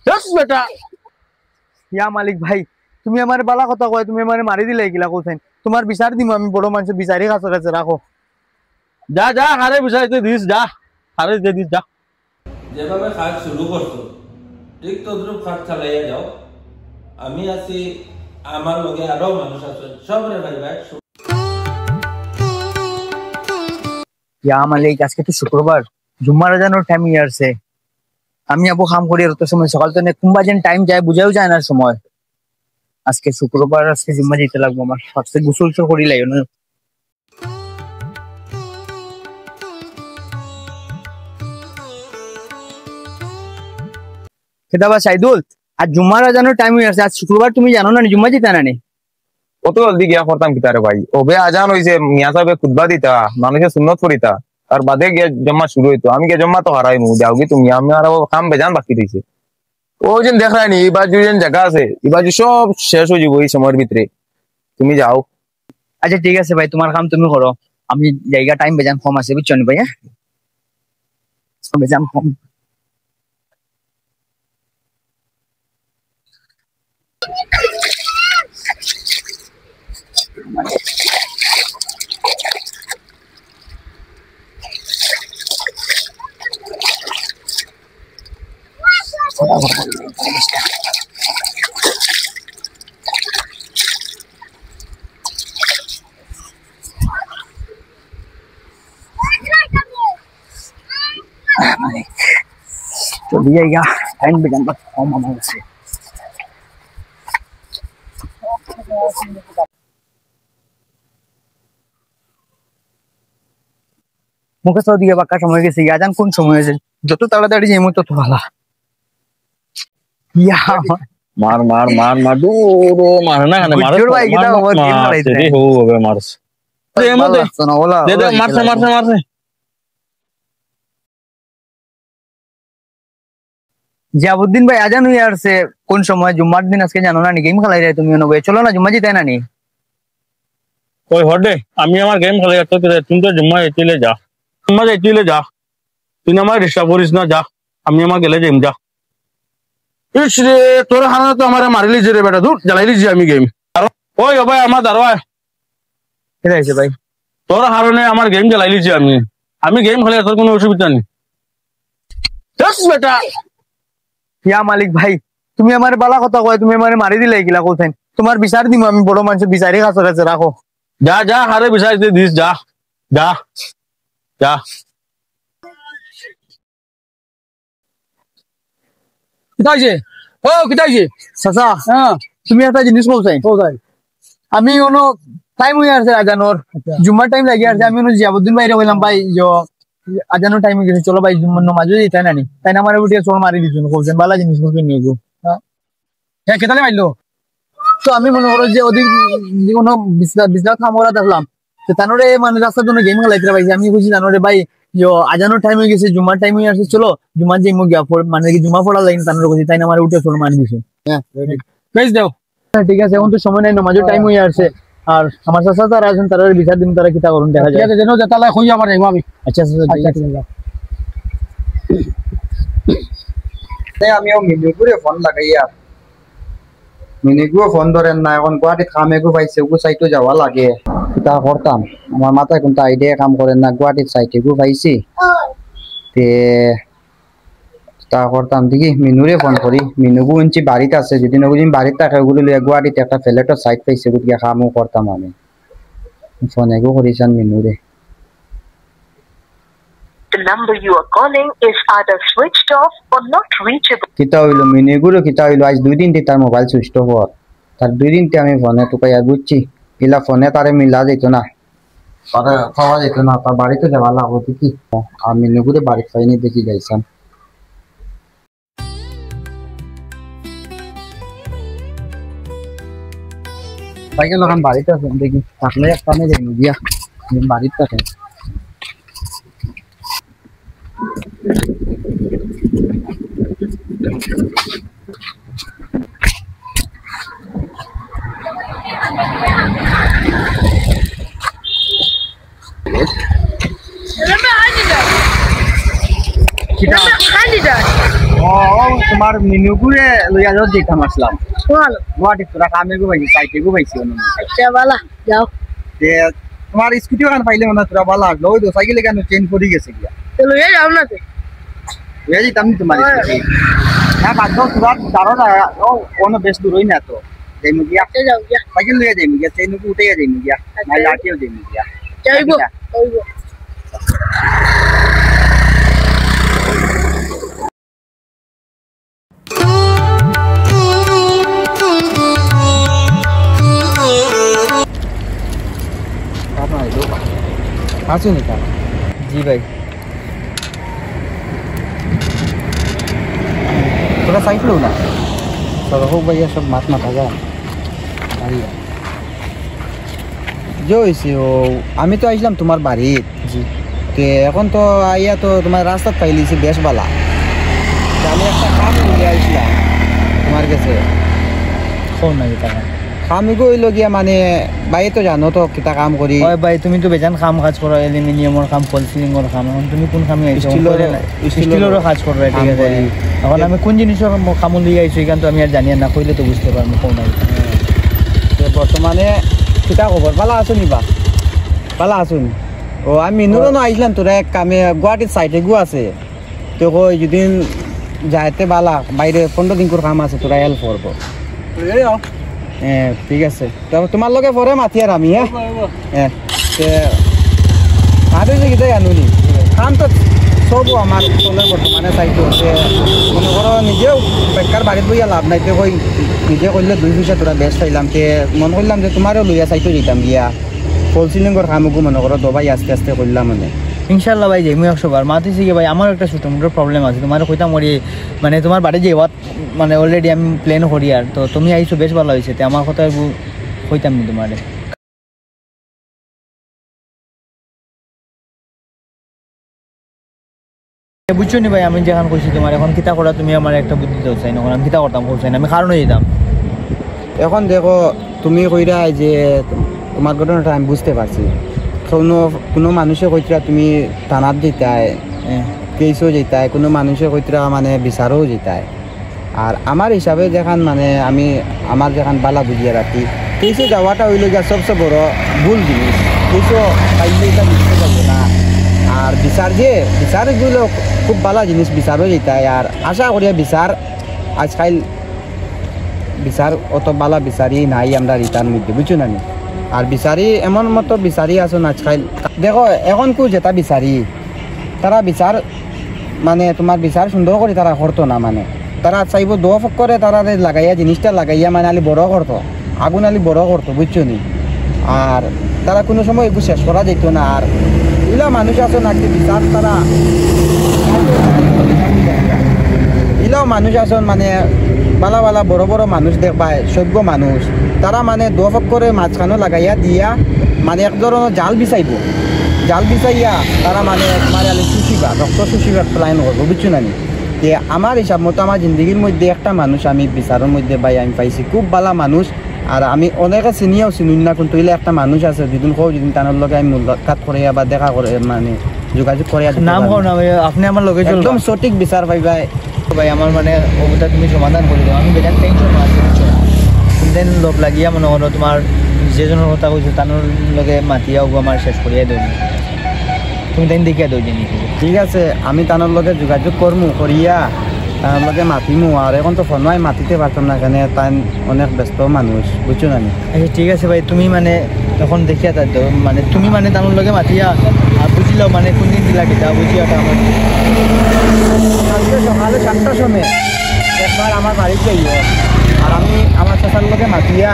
দশ বেটা ইয়া মালিক ভাই তুমি আমার বালা কথা কয় তুমি আমার মারি দিলে এগুলা কোথায় তোমার বিচার দিম আমি বড় মানুষ বিচারি কাছে কাছে রাখো যা যা হারে বিচারিতে দিস যা হারে দিয়ে দিস যা যেভাবে কাজ শুরু করছো ঠিক তদ্রুপ কাজ চালাইয়া যাও আমি আছি আমার লগে আরো মানুষ আছে সব রে ভাই ভাই ইয়া মালিক আজকে তো শুক্রবার জুম্মার আজানোর টাইম ইয়ারছে আমি আবু কাম করি আর তো সময় সকাল তো কুম্বা যেন টাইম যায় বুঝাও যায় না সময় আজকে শুক্রবার আজকে জুম্মা যেতে লাগবো আমার ফার্স্টে গোসল তো করি লাই না কেদাবা সাইদুল আজ জুম্মার আজানোর টাইম ইয়ারছে আজ শুক্রবার তুমি জানো না জুম্মা যেতে না নি কত জলদি গিয়া করতাম কিতারে ভাই ওবে আজান হইছে মিয়া সাহেবে খুতবা দিতা মানুষের সুন্নত করিতা তার বাদে গিয়া জম্মা শুরু হইতো আমি গিয়া জম্মা তো হারাই যাও কি তুমি আমি আর কাম বেজান বাকি দিয়েছে ও যেন দেখায়নি এবার যেন জায়গা আছে এবার সব শেষ হয়ে যাবো এই সময়ের ভিতরে তুমি যাও আচ্ছা ঠিক আছে ভাই তোমার কাম তুমি করো আমি জায়গা টাইম বেজান কম আছে বুঝছো নি ভাই হ্যাঁ বেজান কম चलिए जाएगा टाइम भी जान कम हमारे से মুখে তো দিয়ে বাক্কা সময় গেছে আজান কোন সময় হয়েছে যত তাড়াতাড়ি যাই তত ভালো ইয়া মার মার মার মার দূর মার না কেন মার ভাই কিটা ওভার গেম খেলাইতে রে হো হবে মারস দে মতে দে দে মারছে মারছে মারছে জিয়াবুদ্দিন ভাই আজান হয়ে আসছে কোন সময় জুম্মার দিন আজকে জানো না নি গেম খেলাই রে তুমি নবে চলো না জুম্মা জিতে না নি কই হডে আমি আমার গেম খেলাই তো তুমি তো জুম্মা এতিলে যা জুম্মা এতিলে যা তুই আমার রিস্তা করিস না যা আমি আমার গেলে যাইম যা ইস রে তোর হানা তো আমারে মারিলি রে বেটা দূর জ্বালাইলি যে আমি গেম ওই ভাই আমার দারোয়া ঠিক আছে ভাই তোর হারনে আমার গেম জ্বালাইলি যে আমি গেম খেলে তোর কোনো অসুবিধা নেই দশ বেটা ইয়া মালিক ভাই তুমি আমার বালা কথা কয় তুমি আমার মারি দিলে এগুলা কোথায় তোমার বিচার দিম আমি বড় মানুষ বিচারি কাছে কাছে রাখো যা যা হারে বিচারিতে দিস যা যা যা কিতাইছে ও কিতাইছে চাচা হ্যাঁ তুমি একটা জিনিস বলছাই আমি কোনো টাইম হয়ে আছে আজানোর জুম্মার টাইম লাগি আছে আমি জিয়াবুদ্দিন ভাই বললাম ভাই আজানোর টাইম গেছে চলো ভাই জুম্মার নামাজও দিতে না নি তাই না আমার উঠিয়ে চোর মারি দিচ্ছেন বলছেন ভালো জিনিস বলছেন নিয়ে গো হ্যাঁ কেতালে মারলো তো আমি মনে করো যে ওদের কোনো বিজনেস খামরা দেখলাম তো তানোরে মানে রাস্তার জন্য গেম খেলাইতে পাইছি আমি বুঝি জানো রে ভাই আজানোর টাইম হয়ে গেছে জুম্মার টাইম হয়ে আসছে চলো জুম্মার যে গিয়া মানে কি জুম্মা পড়া লাগে তানোরে বুঝি তাই না আমার উঠে চোর মারি দিছে হ্যাঁ বেশ দাও হ্যাঁ ঠিক আছে এখন তো সময় নাই নামাজের টাইম হয়ে আসছে আর আমার চাচা তারা আছেন তারা বিচার দিন তারা কিতা করুন দেখা যায় যেন যেতালা কই আমার যাইবো আমি আচ্ছা আমিও মিনিগুরে ফোন লাগাইয়া মিনিগুও ফোন ধরেন না এখন গুয়াহাটিত কামে গো পাইছে গো সাইটও যাওয়া লাগে তা করতাম আমার মাথায় কোনটা আইডিয়া কাম করেন না গুয়াহাটিত সাইটে গো পাইছি তে তা করতাম দেখি মিনুরে ফোন করি মিনুগু ইঞ্চি বাড়িতে আছে যদি নগুজি বাড়িতে থাকে ওগুলো লিয়ে গুয়াহাটিতে একটা ফ্ল্যাটের সাইট পাইছে গিয়া কামও করতাম আমি ফোন এগো করিসান মিনুরে The number you are calling is either switched off or not reachable. কিতা হইলো মিনিগুলো কিতা হইলো আজ 2 দিন তার মোবাইল সুইচ অফ হওয়ার তার 2 দিন আমি ফোনে টুকাইয়া বুঝছি ইলা ফোনে তারে মিলা যেত না তারে পাওয়া যেত না তার বাড়িতে যাওয়া লাগবো কি আর মিনিগুলো বাড়ি পাইনি দেখি যাইছান পাইকে লাগান বাড়িতে আছেন দেখি থাকলে একটা মে যাই গিয়া বাড়িতে থাকে Candidate. তোমার মিনুগুরে লইয়া যাও যেতাম আসলাম গুয়াহাটি তোরা কামে গো পাইছি সাইটে গো পাইছি আচ্ছা বালা যাও তোমার স্কুটি ওখানে পাইলে মনে তোরা ভালো লাগলো ওই তো সাইকেলে কেন চেঞ্জ করে গেছে গিয়া চলো যাও না তো লইয়া যেতাম তোমার স্কুটি হ্যাঁ বাদ দাও তোরা দাঁড়ো না কোনো বেশ দূরই না তো যাইমু গিয়া যাও গিয়া সাইকেল লইয়া যাইমু গিয়া চেন উঠে যাইমু গিয়া না লাঠিও যাইমু গিয়া যাইবো যাইবো जी भाई थोड़ा साइड लो ना सब हो भैया सब मात माता जा जो হইছে ও আমি তো আইলাম তোমার বাড়ি জি তে এখন তো আইয়া তো তোমার রাস্তা পাইলিছি বেশ বালা আমি একটা কাম করে আইছিলাম তোমার কাছে কোন না এটা আমি গইল গিয়া মানে ভাই তো জানো তো কিটা কাম করি ওই ভাই তুমি তো বেজান কাম কাজ করো অ্যালুমিনিয়ামের কাম ফল সিলিংয়ের কাম এখন তুমি কোন কামে আইছো স্টিলের কাজ করো ঠিক আছে এখন আমি কোন জিনিসের কাম লই আইছো এখান তো আমি আর জানি না কইলে তো বুঝতে পারবো কোন নাই বর্তমানে কিটা খবর ভালো আছো নিবা ভালো আছো ও আমি মিনুরও আইছিলাম তোরা এক কামে গুয়াহাটির সাইডে গু আছে তো কই যদি যাইতে বালা বাইরে 15 দিন করে কাম আছে তোরা হেল্প করবো ঠিক আছে তোমার লগে পরে মাতি আর আমি আর গীতাই আনুনি কাম তো সব আমার চলে বর্তমানে চাইতো মনে করো নিজেও বেকার বাড়িত বইয়া লাভ নাই তো কই নিজে করলে 2 পয়সা তোরা বেশ পাইলাম তে মন করলাম যে তোমারও লইয়া চাইতো যেতাম গিয়া ফল সিলিংয়ের কামকু মনে করো দবাই আস্তে আস্তে করলাম মানে ইনশাআল্লাহ ভাই যাই মুই 100 বার মাতিছি কি ভাই আমার একটা ছোট মোটো প্রবলেম আছে তোমার কইতাম ওই মানে তোমার বাড়ি যে মানে অলরেডি আমি প্ল্যান করি আর তো তুমি আইছো বেশ ভালো হইছে তে আমার কথা কইতাম নি তোমারে বুঝছো নি ভাই আমি যেখান কইছি তোমার এখন কিতা করা তুমি আমার একটা বুদ্ধি দাও চাই না আমি কিতা করতাম কইছি না আমি কারণে যেতাম এখন দেখো তুমি কইরা যে তোমার ঘটনাটা আমি বুঝতে পারছি কোনো মানুষে কইতরা তুমি থানাত যেতায় কেসও যেতায় কোনো মানুষে কইতরা মানে বিচারও যেতায় আর আমার হিসাবে যেখান মানে আমি আমার যেখান বালা বুঝিয়ে রাখি কেসে যাওয়াটা হইল গিয়া সবচেয়ে বড় ভুল জিনিস কেসও পাইলে এটা বুঝতে পারবো না আর বিচার গুলো খুব ভালো জিনিস বিচারও যেতায় আর আশা করিয়া আজকাল বিচার অত বালা বিচারি নাই আমরা রিটার্ন মধ্যে বুঝছো না আর বিচারি এমন মতো বিচারি আসুন আজকাল দেখো এখন কু যেটা বিচারি তারা বিচার মানে তোমার বিচার সুন্দর করে তারা করতো না মানে তারা চাইব দোয়া করে তারা লাগাইয়া জিনিসটা লাগাইয়া মানে আলি বড় করতো আগুন আলি বড় করতো বুঝছো নি আর তারা কোনো সময় এগুলো শেষ করা যেত না আর এগুলা মানুষ আছে নাকি বিচার তারা এগুলাও মানুষ আছেন মানে বালা বালা বড় বড় মানুষ দেখবায় সভ্য মানুষ তারা মানে দোয়া করে মাঝখানো লাগাইয়া দিয়া মানে এক ধরনের জাল বিছাইয়া তারা মানে তোমার রক্ত শুষিবা প্লাইন করবো বুঝছো না যে আমার হিসাব মতো আমার জিন্দগির মধ্যে একটা মানুষ আমি বিচারের মধ্যে বাই আমি পাইছি খুব ভালো মানুষ আর আমি অনেকে চিনিও চিনি না কিন্তু এলে একটা মানুষ আছে যেদিন হোক যেদিন তার লগে আমি মুলাকাত করে বা দেখা করে মানে যোগাযোগ করে নাম হোক না আপনি আমার লগে একদম সঠিক বিচার পাইবাই ভাই আমার মানে ওটা তুমি সমাধান করে দাও আমি বেজান টেনশন আছে বুঝছো দেন লোক লাগিয়া মনে করো তোমার যেজনের কথা কইছো তার লগে মাতিয়াও আমার শেষ করিয়া দেব তুমি তাই দেখিয়া দেও জিনিস ঠিক আছে আমি তার লগে যোগাযোগ করমু করিয়া তার লগে মাতিমু আর এখন তো ফোন মাতিতে পারতাম না কেন তাই অনেক ব্যস্ত মানুষ বুঝছো না আচ্ছা ঠিক আছে ভাই তুমি মানে তখন দেখিয়া তার মানে তুমি মানে তার লগে মাতিয়া বুঝিলাও মানে কোনদিন দিলা কিতা বুঝিয়াটা আমার সকালে 7টার সময় একবার আমার বাড়িতে যাইও আর আমি আমার চাচার লগে মাতিয়া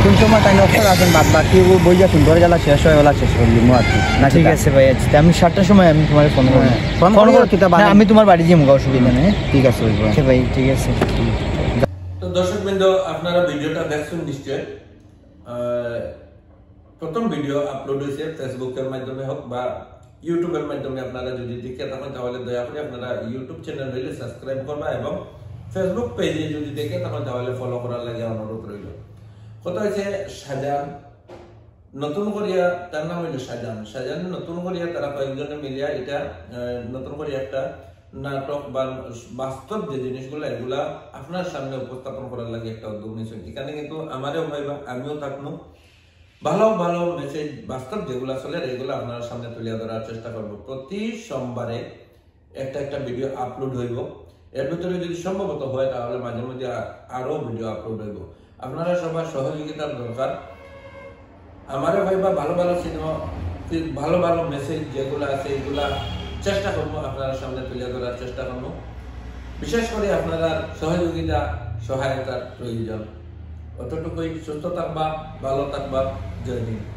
কোন সময় তাই অবসর আছেন বাদ বাকি বইয়া সুন্দর গেলা শেষ হয়ে গেলা শেষ করলি আর না ঠিক আছে ভাই আচ্ছা আমি 7টার সময় আমি তোমার ফোন করবো আমি তোমার বাড়ি যাই মুখা অসুবিধা নেই ঠিক আছে ভাই ঠিক আছে তো দর্শকবৃন্দ আপনারা ভিডিওটা দেখছেন নিশ্চয় প্রথম ভিডিও আপলোড হয়েছে ফেসবুকের মাধ্যমে হোক বা ইউটিউবের মাধ্যমে আপনারা যদি দেখে থাকেন তাহলে দয়া করে আপনারা ইউটিউব চ্যানেল হইলে সাবস্ক্রাইব করবা এবং ফেসবুক পেজে যদি দেখে তখন তাহলে ফলো করার লাগে অনুরোধ রইল কথা হচ্ছে শাহজাহান নতুন করিয়া তার নাম হইল শাহজাহান নতুন করিয়া তারা কয়েকজনে মিলিয়া এটা নতুন করিয়া একটা নাটক বা বাস্তব যে জিনিসগুলো এগুলা আপনার সামনে উপস্থাপন করার লাগে একটা উদ্যোগ নিয়েছেন। এখানে কিন্তু আমারও ভাইবা আমিও থাকবো, ভালো ভালো মেসেজ বাস্তব যেগুলো চলে এগুলো আপনার সামনে তুলে ধরার চেষ্টা করবো। প্রতি সোমবারে একটা ভিডিও আপলোড হইব। এর ভিতরে যদি সম্ভবত হয় তাহলে মাঝে মাঝে আরো ভিডিও আপলোড হইব। আপনারা সবার সহযোগিতার দরকার। আমারও ভাইবা ভালো ভালো সিনেমা, ভালো ভালো মেসেজ যেগুলো আছে এগুলা চেষ্টা করবো আপনার সামনে তুলে ধরার চেষ্টা করবো। বিশেষ করে আপনারা সহযোগিতা সহায়তার প্রয়োজন। অতটুকুই। সুস্থ থাকবা, ভালো থাকবা। জয় হিন্দ।